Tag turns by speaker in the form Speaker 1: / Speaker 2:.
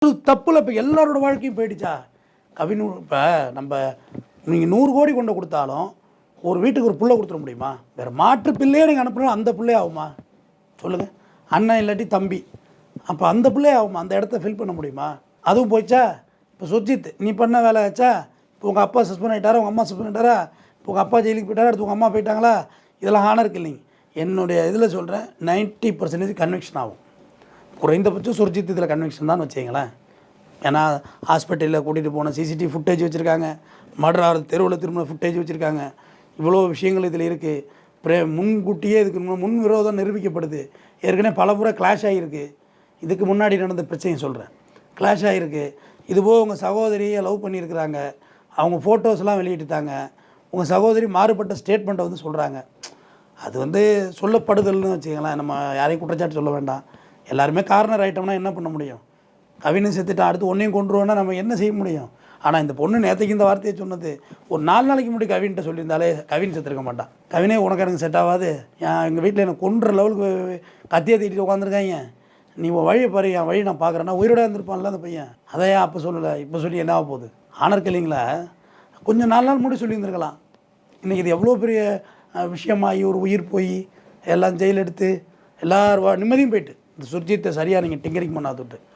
Speaker 1: தப்புல இப்போ எல்லாரோட வாழ்க்கையும் போயிடுச்சா? கவின் இப்போ நம்ம நீங்கள் 100 கோடி கொண்டு கொடுத்தாலும் ஒரு வீட்டுக்கு ஒரு புள்ள கொடுத்துட முடியுமா? வேறு மாற்று பிள்ளையே நீங்கள் அனுப்புனா அந்த பிள்ளையே ஆகுமா சொல்லுங்கள்? அண்ணன் இல்லாட்டி தம்பி, அப்போ அந்த பிள்ளையே ஆகுமா? அந்த இடத்த ஃபில் பண்ண முடியுமா? அதுவும் போயிடுச்சா? இப்போ சுர்ஜித் நீ பண்ண வேலை ஆச்சா? இப்போ உங்கள் அப்பா சஸ்பெண்ட் ஆகிட்டாரா, உங்கள் அம்மா சஸ்பெண்ட் ஆகிட்டாரா, இப்போ உங்கள் அப்பா ஜெயிலுக்கு போயிட்டாரா, அடுத்து உங்கள் அம்மா போயிட்டாங்களா? இதெல்லாம் ஹானருக்கு இல்லைங்க. என்னுடைய இதில் சொல்கிறேன் 90% கன்விக்ஷன் ஆகும். குறைந்தபட்சம் சுர்ஜித் இதில் கன்விக்ஷன் தான் வச்சுங்களேன். ஏன்னா ஹாஸ்பிட்டலில் கூட்டிகிட்டு போன சிசிடிவி ஃபுட்டேஜ் வச்சுருக்காங்க, மர்டர் ஆகிறது தெருவில் திரும்ப ஃபுட்டேஜ் வச்சுருக்காங்க. இவ்வளோ விஷயங்கள் இதில் இருக்குது. முன்கூட்டியே இதுக்கு முன் விரோதம் நிரூபிக்கப்படுது. ஏற்கனவே பல முறை கிளாஷ் ஆகிருக்கு. இதுக்கு முன்னாடி நடந்த பிரச்சனையை சொல்கிறேன், கிளாஷ் ஆகிருக்கு. இதுபோல் உங்கள் சகோதரியை லவ் பண்ணியிருக்கிறாங்க, அவங்க ஃபோட்டோஸ்லாம் வெளியிட்டுட்டாங்க. உங்கள் சகோதரி மாறுபட்ட ஸ்டேட்மெண்ட்டை வந்து சொல்கிறாங்க. அது வந்து சொல்லப்படுதல்னு வச்சுக்கலாம். நம்ம யாரையும் குற்றச்சாட்டு சொல்ல வேண்டாம். எல்லாருமே கார்னர் ஆகிட்டோம்னா என்ன பண்ண முடியும்? கவினும் செத்துட்டான், அடுத்து ஒன்றையும் கொண்டுருவோன்னா நம்ம என்ன செய்ய முடியும்? ஆனால் இந்த பொண்ணு நேற்றுக்கு இந்த வார்த்தையை சொன்னது ஒரு 4 நாளைக்கு முன்னாடி கவின்கிட்ட சொல்லியிருந்தாலே கவின் செத்துருக்க மாட்டான். கவினே உனக்கு எனக்கு செட் ஆகாது, எங்கள் வீட்டில் எனக்கு கொன்ற லெவலுக்கு கத்தியை தீட்டிட்டு உட்காந்துருக்காங்க, நீ உன் வழியை பாரு, என் வழி நான் பார்க்குறேன்னா உயிரோட இருந்திருப்பான்ல அந்த பையன். அதையே அப்போ சொல்லலை, இப்போ சொல்லி என்ன ஆக போகுது? ஆனருக்கு இல்லைங்களா? கொஞ்சம் 4 நாள் முன்னாடி சொல்லியிருந்துருக்கலாம். இன்றைக்கி இது எவ்வளோ பெரிய விஷயமாகி ஒரு உயிர் போய் எல்லாம் ஜெயில் எடுத்து எல்லாரும் நிம்மதியும் போயிட்டு இந்த சுர்ஜித்தை சரியாக நீங்கள் டிங்கரிங் பண்ணாதுட்டு